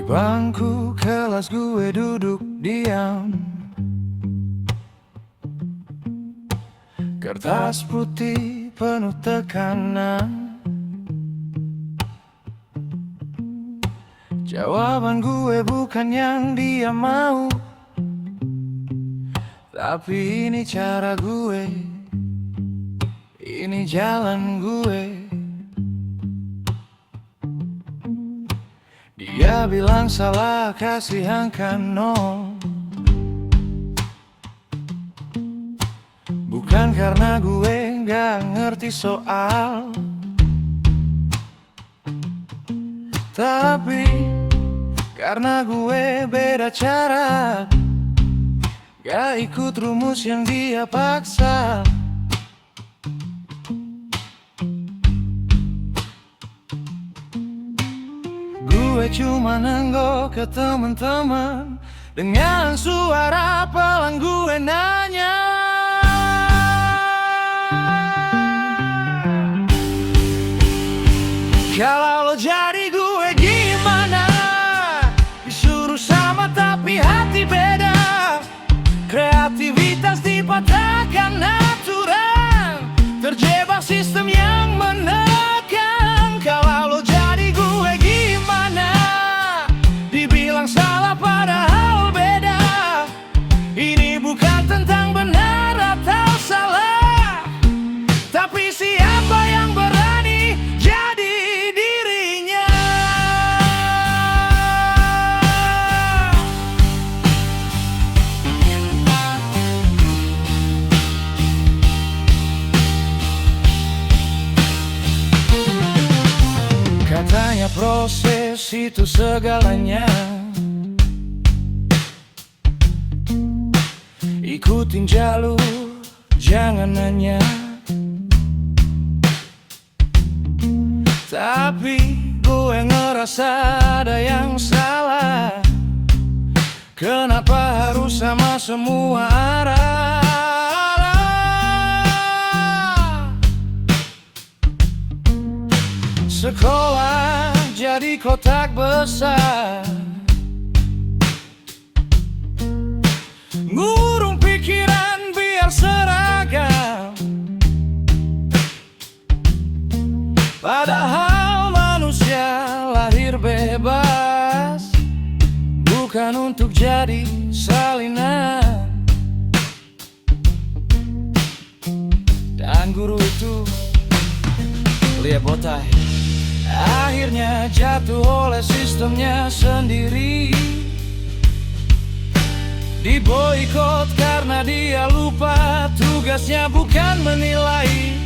bangku kelas gue duduk diam, kertas putih penuh tekanan. Jawaban gue bukan yang dia mau, tapi ini cara gue, ini jalan gue. Dia bilang salah kasih angka 0, bukan karena gue nggak ngerti soal, tapi karena gue beda cara, gak ikut rumus yang dia paksa. Gue cuma nenggok ke teman-teman, dengan suara pelan gue nanya, kalau lo jadi gue gimana? Disuruh sama tapi hati beda, kreativitas dipatahkan aturan, terjebak sistem yang menekan. Kalau lo jadi gue gimana? Dibilang salah padahal beda. Ini bukan tentang benar atau salah, tapi siapa yang berani jadi dirinya. Katanya proses itu segalanya, ikutin jalur, jangan nanya. Tapi gue ngerasa ada yang salah. Kenapa harus sama semua arah? Sekolah jadi kotak besar, ngurung pikiran biar seragam. Padahal manusia lahir bebas, bukan untuk jadi salinan. Dan guru itu lihat botai, akhirnya jatuh oleh sistemnya sendiri. Diboikot karena dia lupa tugasnya bukan menilai,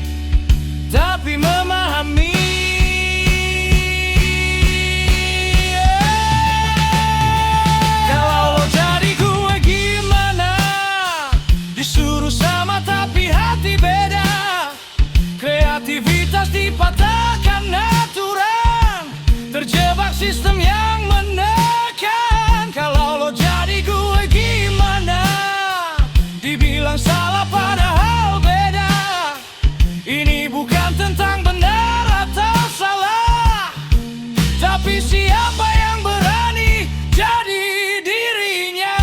tapi memahami. Kalau lo jadi gue gimana? Disuruh sama tapi hati beda, kreativitas dipatahkan aturan, terjebak sistem yang menekan. Kalau lo jadi gue gimana? Dibilang salah padahal beda. Ini bukan tentang benar atau salah, tapi siapa yang berani jadi dirinya.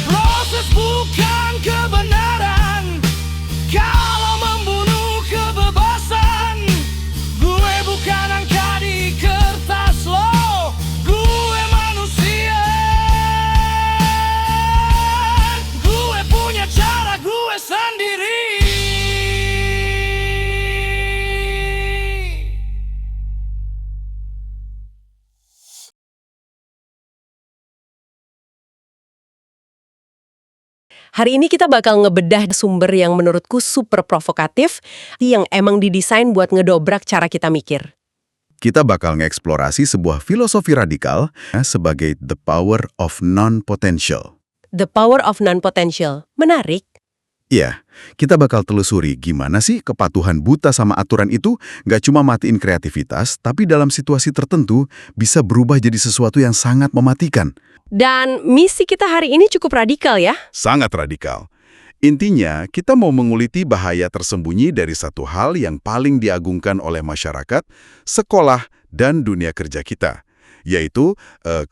Proses bukan kebenaran, kalau membunuh kebebasan. Gue bukan angka di kertas lo, gue manusia. Gue punya cara gue sendiri. Hari ini kita bakal ngebedah sumber yang menurutku super provokatif, yang emang didesain buat ngedobrak cara kita mikir. Kita bakal ngeksplorasi sebuah filosofi radikal sebagai the power of non-potential. The power of non-potential. Menarik. Iya, kita bakal telusuri gimana sih kepatuhan buta sama aturan itu nggak cuma matiin kreativitas, tapi dalam situasi tertentu bisa berubah jadi sesuatu yang sangat mematikan. Dan misi kita hari ini cukup radikal ya. Sangat radikal. Intinya, kita mau menguliti bahaya tersembunyi dari satu hal yang paling diagungkan oleh masyarakat, sekolah, dan dunia kerja kita, yaitu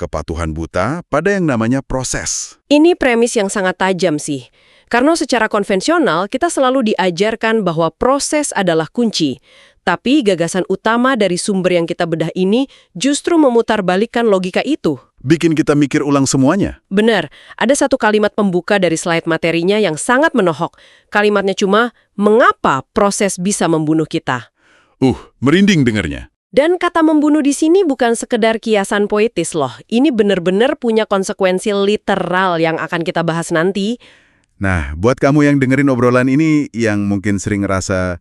kepatuhan buta pada yang namanya proses. Ini premis yang sangat tajam sih. Karena secara konvensional, kita selalu diajarkan bahwa proses adalah kunci. Tapi gagasan utama dari sumber yang kita bedah ini justru memutarbalikkan logika itu. Bikin kita mikir ulang semuanya. Benar, ada satu kalimat pembuka dari slide materinya yang sangat menohok. Kalimatnya cuma, mengapa proses bisa membunuh kita? Merinding dengernya. Dan kata membunuh di sini bukan sekedar kiasan poetis loh. Ini benar-benar punya konsekuensi literal yang akan kita bahas nanti. Nah, buat kamu yang dengerin obrolan ini yang mungkin sering ngerasa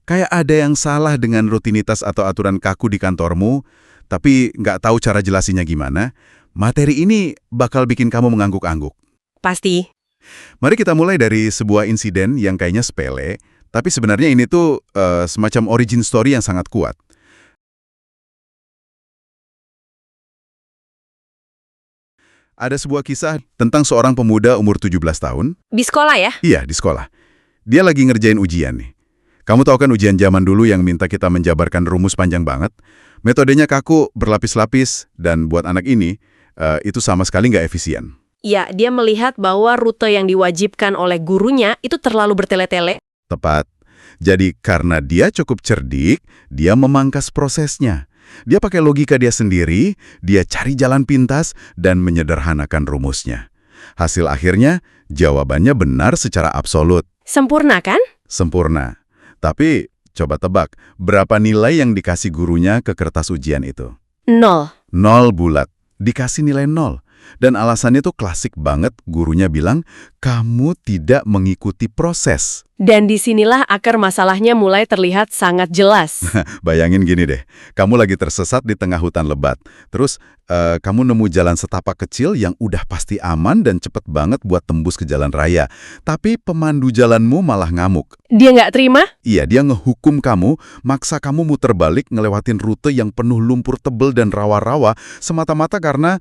kayak ada yang salah dengan rutinitas atau aturan kaku di kantormu, tapi nggak tahu cara jelasinnya gimana, materi ini bakal bikin kamu mengangguk-angguk. Pasti. Mari kita mulai dari sebuah insiden yang kayaknya sepele, tapi sebenarnya ini tuh semacam origin story yang sangat kuat. Ada sebuah kisah tentang seorang pemuda umur 17 tahun. Di sekolah ya? Iya, di sekolah. Dia lagi ngerjain ujian nih. Kamu tahu kan ujian zaman dulu yang minta kita menjabarkan rumus panjang banget? Metodenya kaku, berlapis-lapis, dan buat anak ini, itu sama sekali nggak efisien. Ya, dia melihat bahwa rute yang diwajibkan oleh gurunya itu terlalu bertele-tele. Tepat. Jadi karena dia cukup cerdik, dia memangkas prosesnya. Dia pakai logika dia sendiri, dia cari jalan pintas, dan menyederhanakan rumusnya. Hasil akhirnya, jawabannya benar secara absolut. Sempurna kan? Sempurna. Tapi, coba tebak, berapa nilai yang dikasih gurunya ke kertas ujian itu? 0. 0 bulat. Dikasih nilai 0. Dan alasannya tuh klasik banget, gurunya bilang, kamu tidak mengikuti proses. Dan disinilah akar masalahnya mulai terlihat sangat jelas. Bayangin gini deh, kamu lagi tersesat di tengah hutan lebat. Terus, kamu nemu jalan setapak kecil yang udah pasti aman dan cepet banget buat tembus ke jalan raya. Tapi pemandu jalanmu malah ngamuk. Dia nggak terima? Iya, dia ngehukum kamu, maksa kamu muter balik ngelewatin rute yang penuh lumpur tebel dan rawa-rawa, semata-mata karena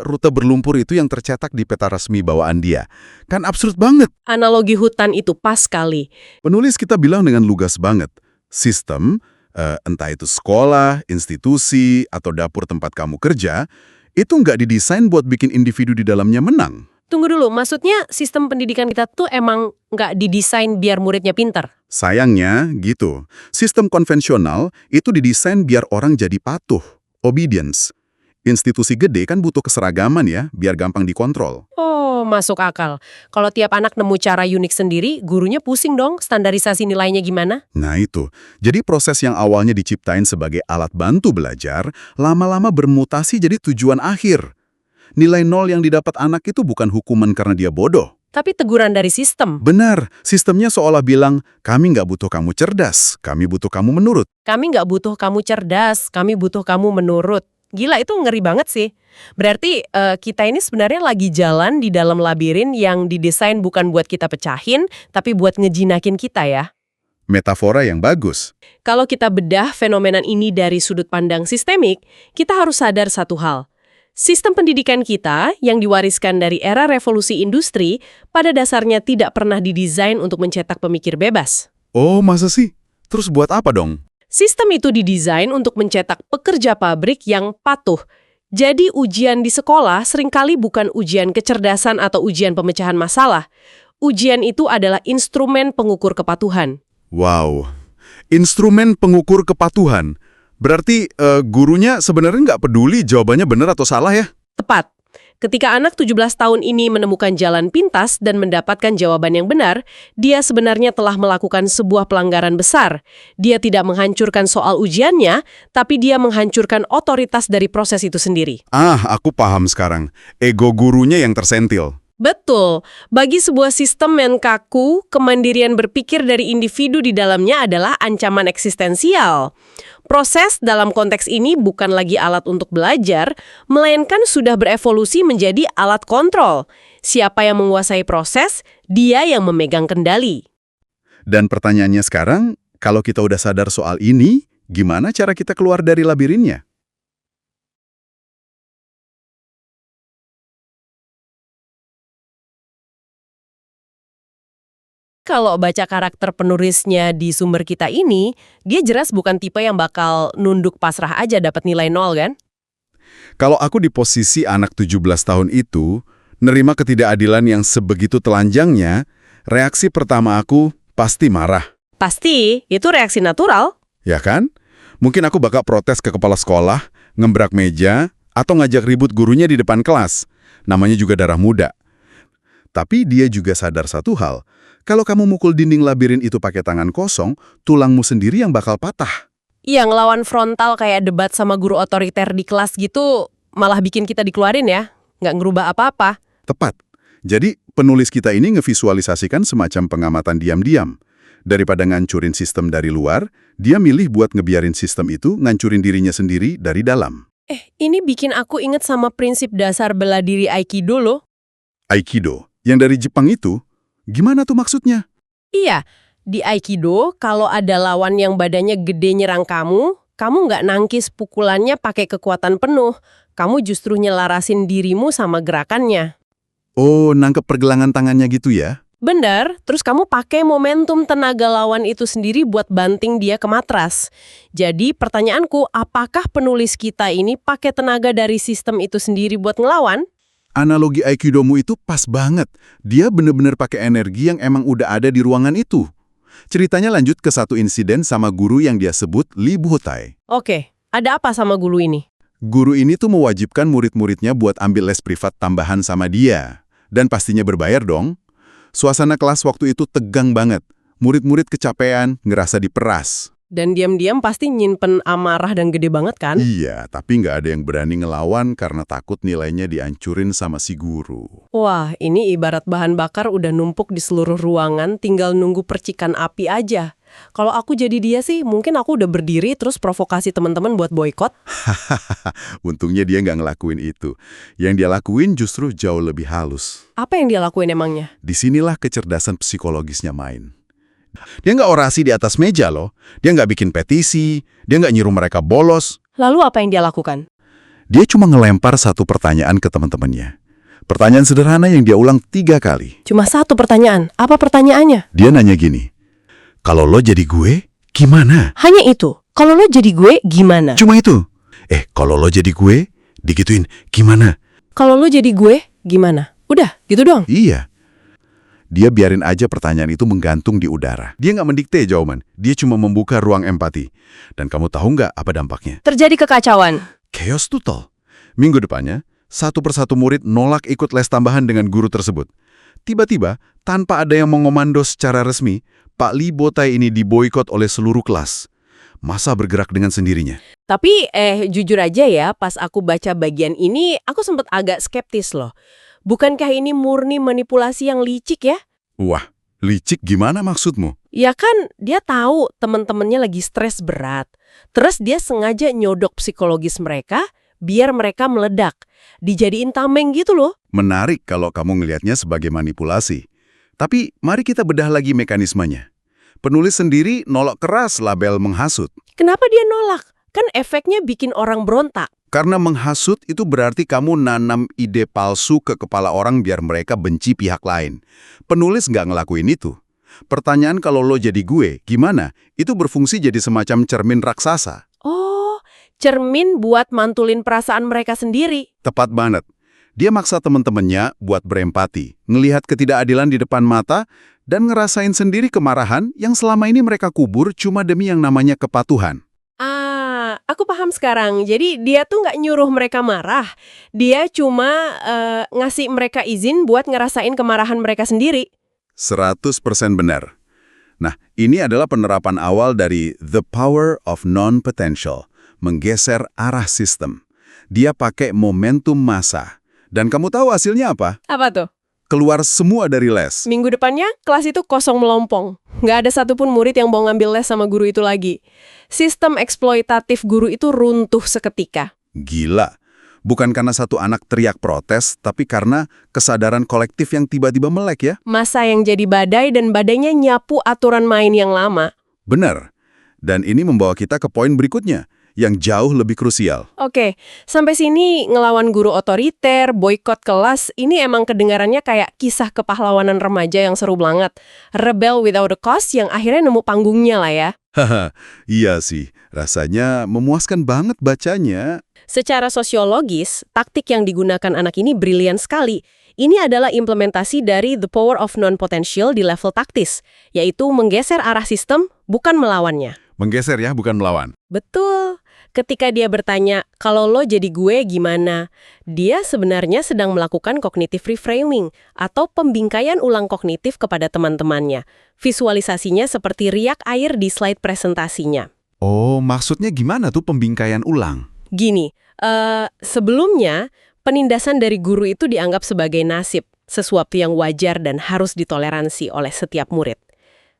rute berlumpur itu yang tercetak di peta resmi bawaan dia. Kan absurd banget. Analogi hutan itu pas sekali. Penulis kita bilang dengan lugas banget, sistem, entah itu sekolah, institusi, atau dapur tempat kamu kerja, itu nggak didesain buat bikin individu di dalamnya menang. Tunggu dulu, maksudnya sistem pendidikan kita tuh emang nggak didesain biar muridnya pintar? Sayangnya, gitu. Sistem konvensional itu didesain biar orang jadi patuh, obedience. Institusi gede kan butuh keseragaman ya, biar gampang dikontrol. Oh, masuk akal. Kalau tiap anak nemu cara unik sendiri, gurunya pusing dong standarisasi nilainya gimana? Nah itu, jadi proses yang awalnya diciptain sebagai alat bantu belajar, lama-lama bermutasi jadi tujuan akhir. Nilai 0 yang didapat anak itu bukan hukuman karena dia bodoh. Tapi teguran dari sistem. Benar, sistemnya seolah bilang, kami nggak butuh kamu cerdas, kami butuh kamu menurut. Kami nggak butuh kamu cerdas, kami butuh kamu menurut. Gila, itu ngeri banget sih. Berarti kita ini sebenarnya lagi jalan di dalam labirin yang didesain bukan buat kita pecahin, tapi buat ngejinakin kita ya. Metafora yang bagus. Kalau kita bedah fenomena ini dari sudut pandang sistemik, kita harus sadar satu hal. Sistem pendidikan kita yang diwariskan dari era revolusi industri pada dasarnya tidak pernah didesain untuk mencetak pemikir bebas. Oh, masa sih? Terus buat apa dong? Sistem itu didesain untuk mencetak pekerja pabrik yang patuh. Jadi ujian di sekolah seringkali bukan ujian kecerdasan atau ujian pemecahan masalah. Ujian itu adalah instrumen pengukur kepatuhan. Wow, instrumen pengukur kepatuhan. Berarti gurunya sebenarnya nggak peduli jawabannya benar atau salah ya? Tepat. Ketika anak 17 tahun ini menemukan jalan pintas dan mendapatkan jawaban yang benar, dia sebenarnya telah melakukan sebuah pelanggaran besar. Dia tidak menghancurkan soal ujiannya, tapi dia menghancurkan otoritas dari proses itu sendiri. Aku paham sekarang. Ego gurunya yang tersentil. Betul. Bagi sebuah sistem yang kaku, kemandirian berpikir dari individu di dalamnya adalah ancaman eksistensial. Proses dalam konteks ini bukan lagi alat untuk belajar, melainkan sudah berevolusi menjadi alat kontrol. Siapa yang menguasai proses, dia yang memegang kendali. Dan pertanyaannya sekarang, kalau kita udah sadar soal ini, gimana cara kita keluar dari labirinnya? kalau baca karakter penulisnya di sumber kita ini, dia jelas bukan tipe yang bakal nunduk pasrah aja dapat nilai 0 kan? Kalau aku di posisi anak 17 tahun itu, nerima ketidakadilan yang sebegitu telanjangnya, reaksi pertama aku pasti marah. Pasti, itu reaksi natural. Ya kan? Mungkin aku bakal protes ke kepala sekolah, ngembrak meja, atau ngajak ribut gurunya di depan kelas. Namanya juga darah muda. Tapi dia juga sadar satu hal, kalau kamu mukul dinding labirin itu pakai tangan kosong, tulangmu sendiri yang bakal patah. Yang lawan frontal kayak debat sama guru otoriter di kelas gitu, malah bikin kita dikeluarin ya, nggak ngerubah apa-apa. Tepat. Jadi, penulis kita ini ngevisualisasikan semacam pengamatan diam-diam. Daripada ngancurin sistem dari luar, dia milih buat ngebiarin sistem itu ngancurin dirinya sendiri dari dalam. Ini bikin aku inget sama prinsip dasar bela diri Aikido loh. Aikido, yang dari Jepang itu, gimana tuh maksudnya? Iya, di Aikido kalau ada lawan yang badannya gede nyerang kamu nggak nangkis pukulannya pakai kekuatan penuh. Kamu justru nyelarasin dirimu sama gerakannya. Oh, nangkep pergelangan tangannya gitu ya? Bener, terus kamu pakai momentum tenaga lawan itu sendiri buat banting dia ke matras. Jadi pertanyaanku, apakah penulis kita ini pakai tenaga dari sistem itu sendiri buat ngelawan? Analogi Aikidomu itu pas banget. Dia bener-bener pakai energi yang emang udah ada di ruangan itu. Ceritanya lanjut ke satu insiden sama guru yang dia sebut Lee Buhotai. Oke, ada apa sama guru ini? Guru ini tuh mewajibkan murid-muridnya buat ambil les privat tambahan sama dia. Dan pastinya berbayar dong. Suasana kelas waktu itu tegang banget. Murid-murid kecapean, ngerasa diperas. Dan diam-diam pasti nyimpen amarah dan gede banget kan? Iya, tapi nggak ada yang berani ngelawan karena takut nilainya dihancurin sama si guru. Wah, ini ibarat bahan bakar udah numpuk di seluruh ruangan, tinggal nunggu percikan api aja. Kalau aku jadi dia sih, mungkin aku udah berdiri terus provokasi teman-teman buat boykot. Untungnya dia nggak ngelakuin itu. Yang dia lakuin justru jauh lebih halus. Apa yang dia lakuin emangnya? Disinilah kecerdasan psikologisnya main. Dia nggak orasi di atas meja loh. Dia nggak bikin petisi. Dia nggak nyuruh mereka bolos. Lalu apa yang dia lakukan? Dia cuma ngelempar satu pertanyaan ke teman-temannya. Pertanyaan sederhana yang dia ulang 3 kali. Cuma satu pertanyaan. Apa pertanyaannya? Dia nanya gini, kalau lo jadi gue, gimana? Hanya itu. Kalau lo jadi gue, gimana? Cuma itu. Kalau lo jadi gue, digituin, gimana? Kalau lo jadi gue, gimana? Udah, gitu doang. Iya. Dia biarin aja pertanyaan itu menggantung di udara. Dia nggak mendikte jawaban. Dia cuma membuka ruang empati. Dan kamu tahu nggak apa dampaknya? Terjadi kekacauan. Chaos total. Minggu depannya, satu persatu murid nolak ikut les tambahan dengan guru tersebut. Tiba-tiba, tanpa ada yang mengomando secara resmi, Pak Lee Buhotai ini diboikot oleh seluruh kelas. Massa bergerak dengan sendirinya. Tapi jujur aja ya, pas aku baca bagian ini, aku sempat agak skeptis loh. Bukankah ini murni manipulasi yang licik ya? Wah, licik gimana maksudmu? Ya kan, dia tahu teman-temannya lagi stres berat. Terus dia sengaja nyodok psikologis mereka, biar mereka meledak. Dijadiin tameng gitu loh. Menarik kalau kamu ngelihatnya sebagai manipulasi. Tapi mari kita bedah lagi mekanismenya. Penulis sendiri nolak keras label menghasut. Kenapa dia nolak? Kan efeknya bikin orang berontak. Karena menghasut itu berarti kamu nanam ide palsu ke kepala orang biar mereka benci pihak lain. Penulis nggak ngelakuin itu. Pertanyaan kalau lo jadi gue, gimana? Itu berfungsi jadi semacam cermin raksasa. Oh, cermin buat mantulin perasaan mereka sendiri. Tepat banget. Dia maksa teman-temannya buat berempati, ngelihat ketidakadilan di depan mata, dan ngerasain sendiri kemarahan yang selama ini mereka kubur cuma demi yang namanya kepatuhan. Aku paham sekarang. Jadi dia tuh nggak nyuruh mereka marah. Dia cuma ngasih mereka izin buat ngerasain kemarahan mereka sendiri. 100% benar. Nah, ini adalah penerapan awal dari The Power of Non-Potential, menggeser arah sistem. Dia pakai momentum massa. Dan kamu tahu hasilnya apa? Apa tuh? Keluar semua dari les. Minggu depannya, kelas itu kosong melompong. Nggak ada satupun murid yang mau ngambil les sama guru itu lagi. Sistem eksploitatif guru itu runtuh seketika. Gila. Bukan karena satu anak teriak protes, tapi karena kesadaran kolektif yang tiba-tiba melek ya. Masa yang jadi badai dan badainya nyapu aturan main yang lama. Benar. Dan ini membawa kita ke poin berikutnya, yang jauh lebih krusial. Oke, sampai sini ngelawan guru otoriter, boykot kelas, ini emang kedengarannya kayak kisah kepahlawanan remaja yang seru banget. Rebel without a cause yang akhirnya nemu panggungnya lah ya. Haha, iya sih. Rasanya memuaskan banget bacanya. Secara sosiologis, taktik yang digunakan anak ini brilian sekali. Ini adalah implementasi dari the power of non-potential di level taktis, yaitu menggeser arah sistem, bukan melawannya. Menggeser ya, bukan melawan. Betul. Ketika dia bertanya, kalau lo jadi gue gimana? Dia sebenarnya sedang melakukan cognitive reframing atau pembingkaian ulang kognitif kepada teman-temannya. Visualisasinya seperti riak air di slide presentasinya. Oh, maksudnya gimana tuh pembingkaian ulang? Gini, sebelumnya penindasan dari guru itu dianggap sebagai nasib, sesuatu yang wajar dan harus ditoleransi oleh setiap murid.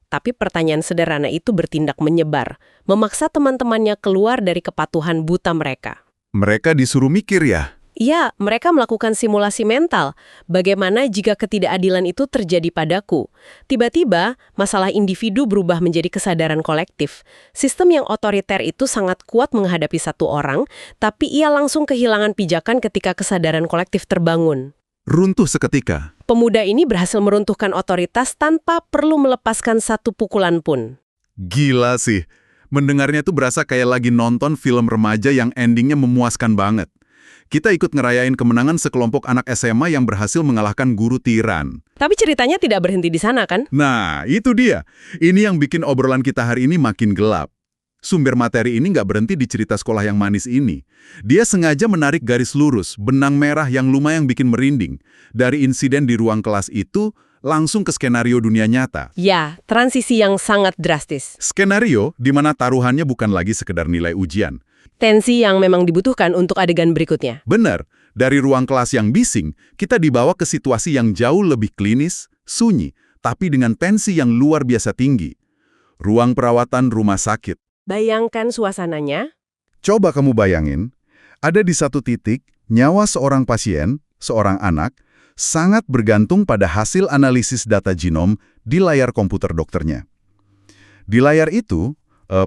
Tapi pertanyaan sederhana itu bertindak menyebar, memaksa teman-temannya keluar dari kepatuhan buta mereka. Mereka disuruh mikir ya? Iya, mereka melakukan simulasi mental. Bagaimana jika ketidakadilan itu terjadi padaku? Tiba-tiba, masalah individu berubah menjadi kesadaran kolektif. Sistem yang otoriter itu sangat kuat menghadapi satu orang, tapi ia langsung kehilangan pijakan ketika kesadaran kolektif terbangun. Runtuh seketika. Pemuda ini berhasil meruntuhkan otoritas tanpa perlu melepaskan satu pukulan pun. Gila sih. Mendengarnya tuh berasa kayak lagi nonton film remaja yang endingnya memuaskan banget. Kita ikut ngerayain kemenangan sekelompok anak SMA yang berhasil mengalahkan guru tiran. Tapi ceritanya tidak berhenti di sana, kan? Nah, itu dia. Ini yang bikin obrolan kita hari ini makin gelap. Sumber materi ini nggak berhenti di cerita sekolah yang manis ini. Dia sengaja menarik garis lurus, benang merah yang lumayan bikin merinding. Dari insiden di ruang kelas itu, langsung ke skenario dunia nyata. Ya, transisi yang sangat drastis. Skenario di mana taruhannya bukan lagi sekedar nilai ujian. Tensi yang memang dibutuhkan untuk adegan berikutnya. Benar, dari ruang kelas yang bising, kita dibawa ke situasi yang jauh lebih klinis, sunyi, tapi dengan tensi yang luar biasa tinggi. Ruang perawatan rumah sakit. Bayangkan suasananya. Coba kamu bayangin, ada di satu titik, nyawa seorang pasien, seorang anak, sangat bergantung pada hasil analisis data genom di layar komputer dokternya. Di layar itu,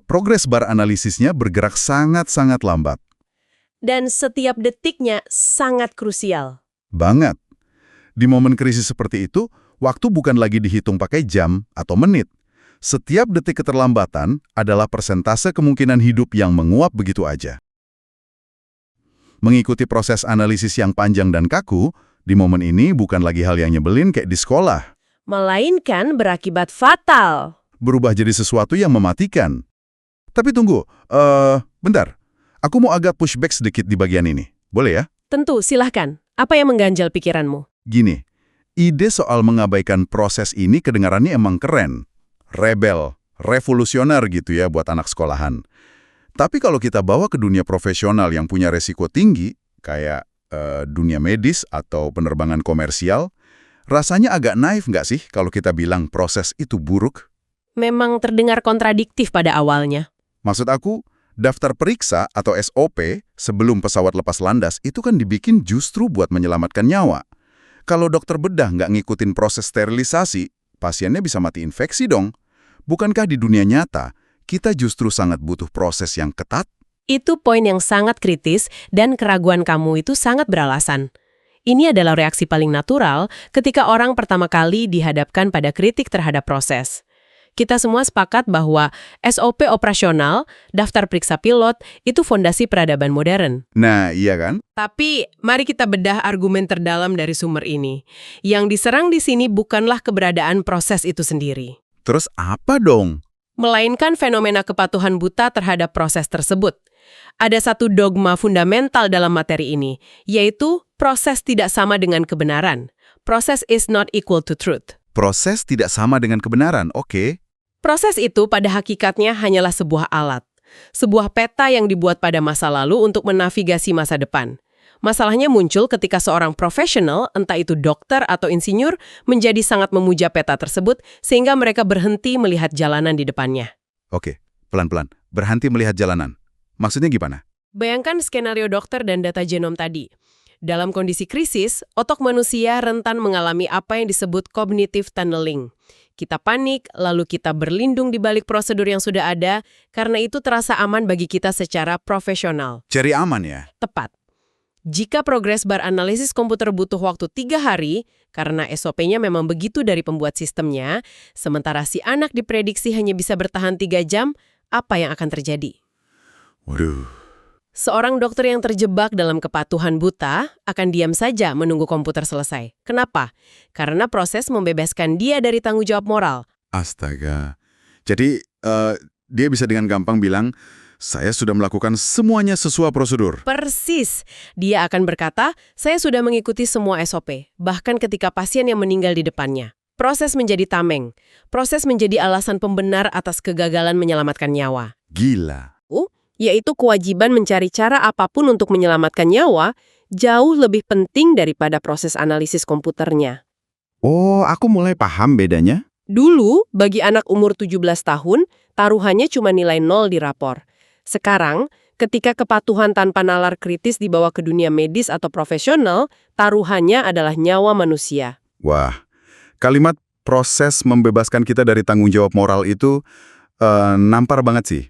progres bar analisisnya bergerak sangat-sangat lambat. Dan setiap detiknya sangat krusial. Banget. Di momen krisis seperti itu, waktu bukan lagi dihitung pakai jam atau menit. Setiap detik keterlambatan adalah persentase kemungkinan hidup yang menguap begitu aja. Mengikuti proses analisis yang panjang dan kaku, di momen ini bukan lagi hal yang nyebelin kayak di sekolah. Melainkan berakibat fatal. Berubah jadi sesuatu yang mematikan. Tapi tunggu, bentar. Aku mau agak pushback sedikit di bagian ini. Boleh ya? Tentu, silahkan. Apa yang mengganjal pikiranmu? Gini, ide soal mengabaikan proses ini kedengarannya emang keren. Rebel, revolusioner gitu ya buat anak sekolahan. Tapi kalau kita bawa ke dunia profesional yang punya resiko tinggi, kayak dunia medis atau penerbangan komersial, rasanya agak naif nggak sih kalau kita bilang proses itu buruk? Memang terdengar kontradiktif pada awalnya. Maksud aku, daftar periksa atau SOP sebelum pesawat lepas landas itu kan dibikin justru buat menyelamatkan nyawa. Kalau dokter bedah nggak ngikutin proses sterilisasi, pasiennya bisa mati infeksi dong. Bukankah di dunia nyata, kita justru sangat butuh proses yang ketat? Itu poin yang sangat kritis dan keraguan kamu itu sangat beralasan. Ini adalah reaksi paling natural ketika orang pertama kali dihadapkan pada kritik terhadap proses. Kita semua sepakat bahwa SOP operasional, daftar periksa pilot, itu fondasi peradaban modern. Nah, iya kan? Tapi, mari kita bedah argumen terdalam dari sumber ini. Yang diserang di sini bukanlah keberadaan proses itu sendiri. Terus apa dong? Melainkan fenomena kepatuhan buta terhadap proses tersebut. Ada satu dogma fundamental dalam materi ini, yaitu proses tidak sama dengan kebenaran. Proses is not equal to truth. Proses tidak sama dengan kebenaran, oke. Proses itu pada hakikatnya hanyalah sebuah alat. Sebuah peta yang dibuat pada masa lalu untuk menavigasi masa depan. Masalahnya muncul ketika seorang profesional, entah itu dokter atau insinyur, menjadi sangat memuja peta tersebut sehingga mereka berhenti melihat jalanan di depannya. Oke, pelan-pelan. Berhenti melihat jalanan. Maksudnya gimana? Bayangkan skenario dokter dan data genom tadi. Dalam kondisi krisis, otak manusia rentan mengalami apa yang disebut cognitive tunneling. Kita panik, lalu kita berlindung di balik prosedur yang sudah ada, karena itu terasa aman bagi kita secara profesional. Cari aman ya? Tepat. Jika progres bar analisis komputer butuh waktu 3 hari, karena SOP-nya memang begitu dari pembuat sistemnya, sementara si anak diprediksi hanya bisa bertahan 3 jam, apa yang akan terjadi? Waduh. Seorang dokter yang terjebak dalam kepatuhan buta akan diam saja menunggu komputer selesai. Kenapa? Karena proses membebaskan dia dari tanggung jawab moral. Astaga. Jadi, dia bisa dengan gampang bilang, saya sudah melakukan semuanya sesuai prosedur. Persis. Dia akan berkata, saya sudah mengikuti semua SOP, bahkan ketika pasien yang meninggal di depannya. Proses menjadi tameng. Proses menjadi alasan pembenar atas kegagalan menyelamatkan nyawa. Gila. Yaitu kewajiban mencari cara apapun untuk menyelamatkan nyawa, jauh lebih penting daripada proses analisis komputernya. Oh, aku mulai paham bedanya. Dulu, bagi anak umur 17 tahun, taruhannya cuma nilai 0 di rapor. Sekarang, ketika kepatuhan tanpa nalar kritis dibawa ke dunia medis atau profesional, taruhannya adalah nyawa manusia. Wah, kalimat proses membebaskan kita dari tanggung jawab moral itu nampar banget sih.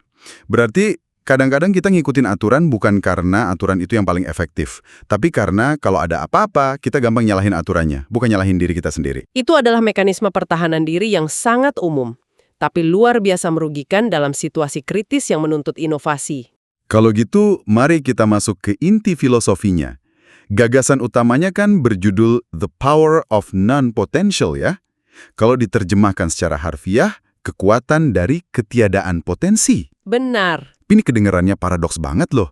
Berarti kadang-kadang kita ngikutin aturan bukan karena aturan itu yang paling efektif, tapi karena kalau ada apa-apa, kita gampang nyalahin aturannya, bukan nyalahin diri kita sendiri. Itu adalah mekanisme pertahanan diri yang sangat umum, tapi luar biasa merugikan dalam situasi kritis yang menuntut inovasi. Kalau gitu, mari kita masuk ke inti filosofinya. Gagasan utamanya kan berjudul The Power of Non-Potential ya. Kalau diterjemahkan secara harfiah, kekuatan dari ketiadaan potensi. Benar. Ini kedengarannya paradoks banget loh.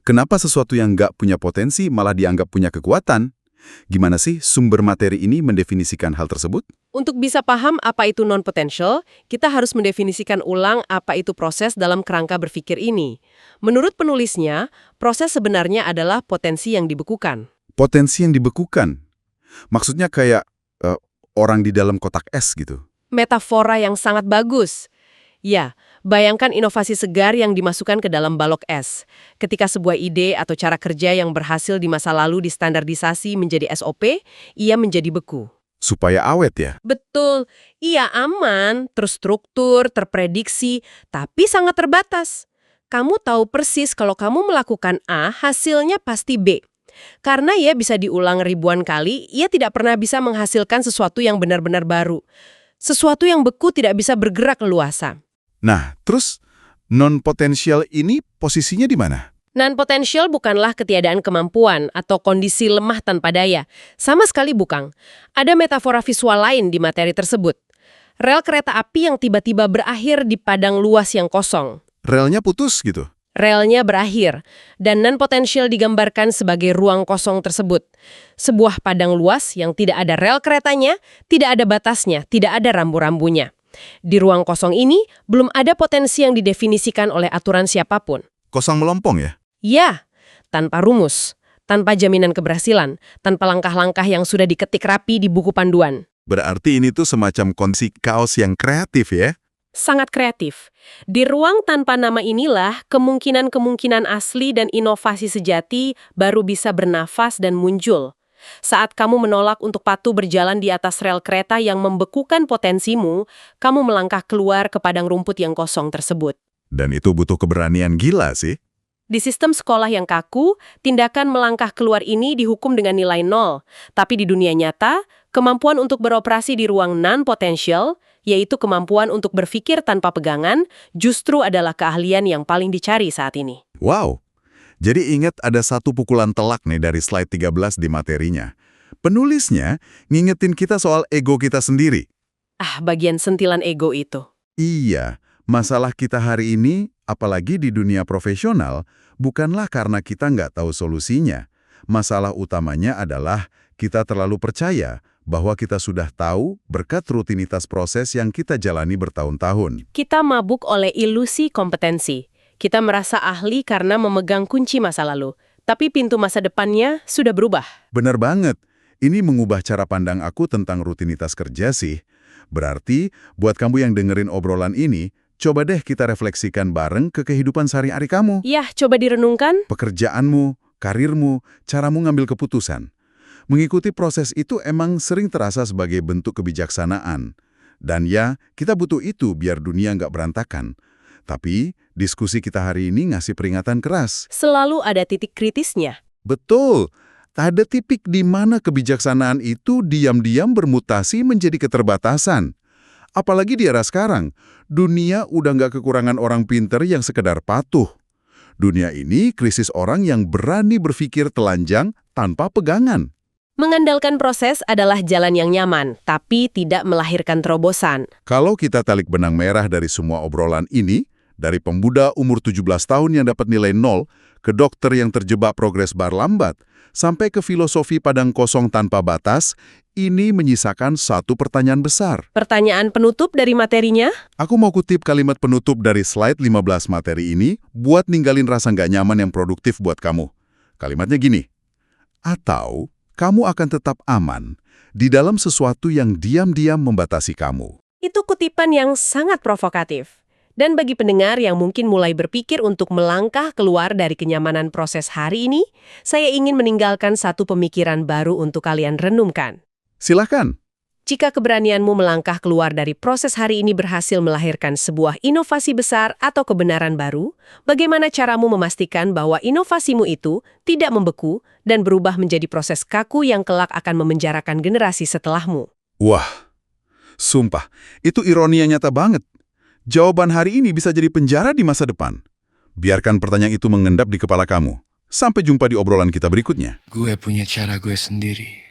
Kenapa sesuatu yang nggak punya potensi malah dianggap punya kekuatan? Gimana sih sumber materi ini mendefinisikan hal tersebut? Untuk bisa paham apa itu non-potential, kita harus mendefinisikan ulang apa itu proses dalam kerangka berpikir ini. Menurut penulisnya, proses sebenarnya adalah potensi yang dibekukan. Potensi yang dibekukan? Maksudnya kayak orang di dalam kotak es gitu? Metafora yang sangat bagus. Ya, bayangkan inovasi segar yang dimasukkan ke dalam balok es. Ketika sebuah ide atau cara kerja yang berhasil di masa lalu distandardisasi menjadi SOP, ia menjadi beku. Supaya awet ya? Betul. Ia aman, terstruktur, terprediksi, tapi sangat terbatas. Kamu tahu persis kalau kamu melakukan A, hasilnya pasti B. Karena ia bisa diulang ribuan kali, ia tidak pernah bisa menghasilkan sesuatu yang benar-benar baru. Sesuatu yang beku tidak bisa bergerak leluasa. Nah, terus non-potensial ini posisinya di mana? Non-potential bukanlah ketiadaan kemampuan atau kondisi lemah tanpa daya. Sama sekali bukan. Ada metafora visual lain di materi tersebut. Rel kereta api yang tiba-tiba berakhir di padang luas yang kosong. Relnya putus gitu? Relnya berakhir, dan non-potential digambarkan sebagai ruang kosong tersebut. Sebuah padang luas yang tidak ada rel keretanya, tidak ada batasnya, tidak ada rambu-rambunya. Di ruang kosong ini, belum ada potensi yang didefinisikan oleh aturan siapapun. Kosong melompong ya? Ya, tanpa rumus, tanpa jaminan keberhasilan, tanpa langkah-langkah yang sudah diketik rapi di buku panduan. Berarti ini tuh semacam kondisi kaos yang kreatif ya? Sangat kreatif. Di ruang tanpa nama inilah, kemungkinan-kemungkinan asli dan inovasi sejati baru bisa bernafas dan muncul. Saat kamu menolak untuk patuh berjalan di atas rel kereta yang membekukan potensimu, kamu melangkah keluar ke padang rumput yang kosong tersebut. Dan itu butuh keberanian gila sih. Di sistem sekolah yang kaku, tindakan melangkah keluar ini dihukum dengan nilai 0. Tapi di dunia nyata, kemampuan untuk beroperasi di ruang non-potential, yaitu kemampuan untuk berpikir tanpa pegangan, justru adalah keahlian yang paling dicari saat ini. Wow! Jadi ingat ada satu pukulan telak nih dari slide 13 di materinya. Penulisnya ngingetin kita soal ego kita sendiri. Bagian sentilan ego itu. Iya, masalah kita hari ini, apalagi di dunia profesional, bukanlah karena kita nggak tahu solusinya. Masalah utamanya adalah kita terlalu percaya bahwa kita sudah tahu berkat rutinitas proses yang kita jalani bertahun-tahun. Kita mabuk oleh ilusi kompetensi. Kita merasa ahli karena memegang kunci masa lalu. Tapi pintu masa depannya sudah berubah. Benar banget. Ini mengubah cara pandang aku tentang rutinitas kerja sih. Berarti, buat kamu yang dengerin obrolan ini, coba deh kita refleksikan bareng ke kehidupan sehari-hari kamu. Ya, coba direnungkan. Pekerjaanmu, karirmu, caramu ngambil keputusan. Mengikuti proses itu emang sering terasa sebagai bentuk kebijaksanaan. Dan ya, kita butuh itu biar dunia nggak berantakan. Tapi, diskusi kita hari ini ngasih peringatan keras. Selalu ada titik kritisnya. Betul, ada titik di mana kebijaksanaan itu diam-diam bermutasi menjadi keterbatasan. Apalagi di era sekarang, dunia udah nggak kekurangan orang pinter yang sekedar patuh. Dunia ini krisis orang yang berani berpikir telanjang tanpa pegangan. Mengandalkan proses adalah jalan yang nyaman, tapi tidak melahirkan terobosan. Kalau kita tarik benang merah dari semua obrolan ini, dari pemuda umur 17 tahun yang dapat nilai 0, ke dokter yang terjebak progres bar lambat, sampai ke filosofi padang kosong tanpa batas, ini menyisakan satu pertanyaan besar. Pertanyaan penutup dari materinya? Aku mau kutip kalimat penutup dari slide 15 materi ini buat ninggalin rasa nggak nyaman yang produktif buat kamu. Kalimatnya gini, atau kamu akan tetap aman di dalam sesuatu yang diam-diam membatasi kamu. Itu kutipan yang sangat provokatif. Dan bagi pendengar yang mungkin mulai berpikir untuk melangkah keluar dari kenyamanan proses hari ini, saya ingin meninggalkan satu pemikiran baru untuk kalian renungkan. Silakan. Jika keberanianmu melangkah keluar dari proses hari ini berhasil melahirkan sebuah inovasi besar atau kebenaran baru, bagaimana caramu memastikan bahwa inovasimu itu tidak membeku dan berubah menjadi proses kaku yang kelak akan memenjarakan generasi setelahmu? Wah, sumpah, itu ironi yang nyata banget. Jawaban hari ini bisa jadi penjara di masa depan. Biarkan pertanyaan itu mengendap di kepala kamu. Sampai jumpa di obrolan kita berikutnya. Gue punya cara gue sendiri.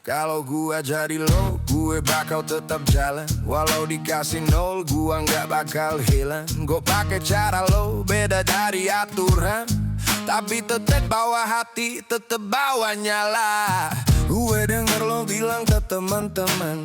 Kalau gue jadi lo, gue bakal tetap jalan. Walau dikasih nol, gue nggak bakal hilang. Gue pakai cara lo, beda dari aturan. Tapi tetep bawa hati, tetep bawa nyala. Gue denger lo bilang ke teman-teman,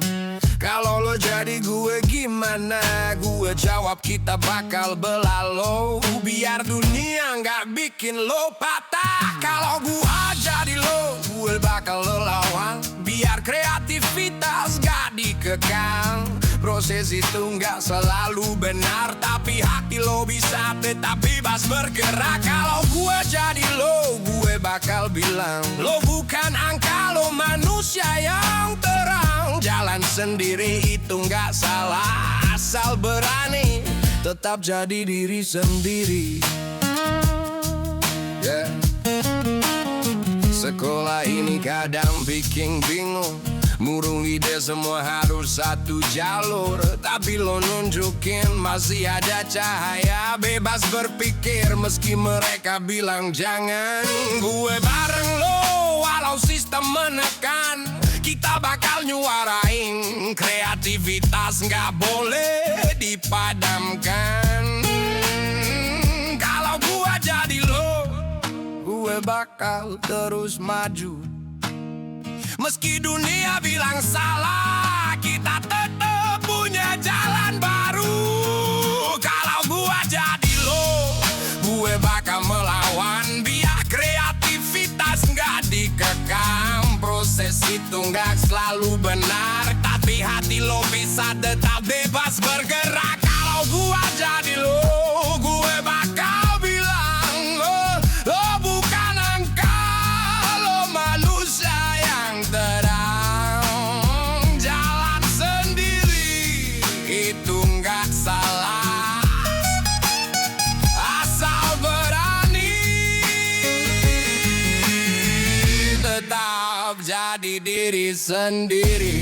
kalau lo jadi gue gimana? Gue jawab kita bakal belalo, biar dunia nggak bikin lo patah. Kalau gue jadi lo, gue bakal lo lawan, biar kreativitas gak dikekang. Proses itu nggak selalu benar, tapi hati lo bisa tetap bebas bergerak. Kalau gue jadi lo, gue bakal bilang, lo bukan angka, lo manusia yang terang. Jalan sendiri itu nggak salah, asal berani tetap jadi diri sendiri. Yeah. Sekolah ini kadang bikin bingung, murung ide semua harus satu jalur. Tapi lo nunjukin masih ada cahaya, bebas berpikir meski mereka bilang jangan. Gue bareng lo walau sistem menekan, kita bakal nyuarain kreativitas nggak boleh dipadamkan. Kalau gue jadi lo, gue bakal terus maju. Meski dunia bilang salah, kita tetap punya jalan baru. Kalau gua jadi lo, gue bakal melawan, biar kreativitas nggak dikekang. Proses itu nggak selalu benar, tapi hati lo bisa tetap bebas bergerak. Kalau gua jadi lo, gue bakal bilang, lo bukan angka, lo manusia yang terang. Jalan sendiri itu nggak salah, asal berani tetap jadi diri sendiri.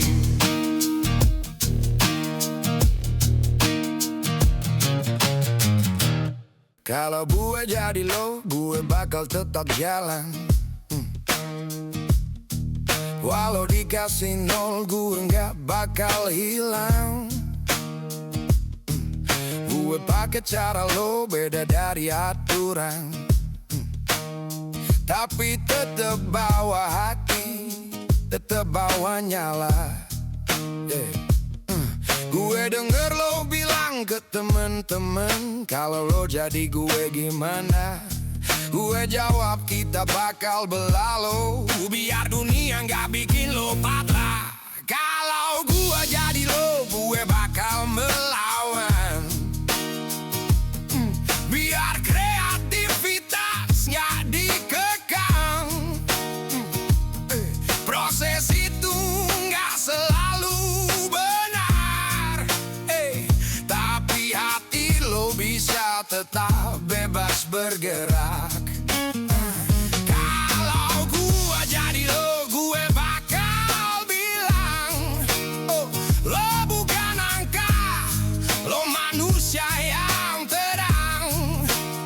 Kalau gue jadi lo, gue bakal tetap jalan. Walau dikasih nol, gue nggak bakal hilang. Gue pakai cara lo, beda dari aturan, tapi tetep bawa hati, tetep bawa nyala. Gue denger lo bilang ke temen-temen, kalau lo jadi gue gimana? Gue jawab kita bakal belalu, biar dunia nggak bikin lo patah. Kalau gue jadi lo, gue bakal melawan, biar kreativitas nggak dikekang. Proses itu nggak selalu benar, tapi hati lo bisa tetap bebas bergerak. Kalau gua jadi lo, gue bakal bilang, oh, lo bukan angka, lo manusia yang terang.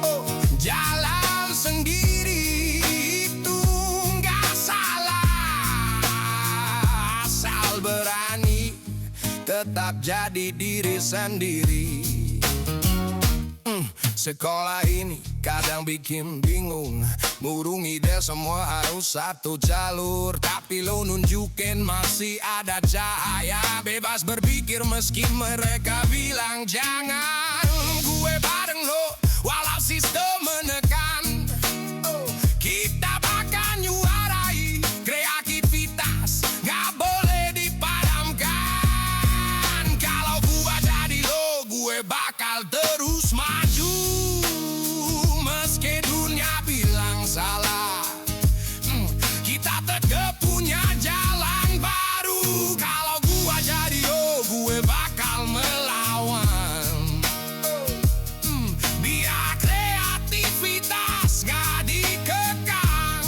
Oh, jalan sendiri itu nggak salah, asal berani tetap jadi diri sendiri. Sekolah ini kadang bikin bingung, murung ide semua harus satu jalur, tapi lo nunjukin masih ada cahaya. Bebas berpikir meski mereka bilang jangan. Gue bareng lo walau sistem menekan. Oh, kita bakal nyuarai kreativitas, gak boleh dipadamkan. Kalau gue jadi lo, gue bakal terus maju, meski dunia bilang salah. Kita tetap punya jalan baru. Kalau gua jadi lo, gue bakal melawan, biar kreativitas gak dikekang.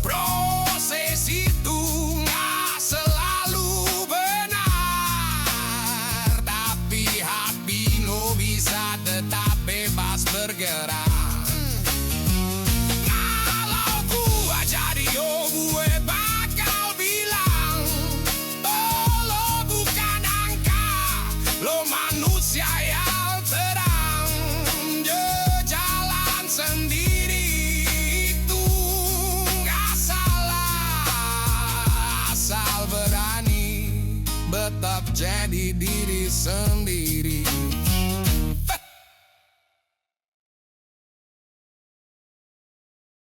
Proses itu gak selalu benar, tapi hati lo bisa tetap bebas bergerak. Kalau gua jadi lo, gue bakal bilang, oh, lo bukan angka, lo manusia yang terang. Jalan sendiri itu gak salah, asal berani tetap jadi diri sendiri.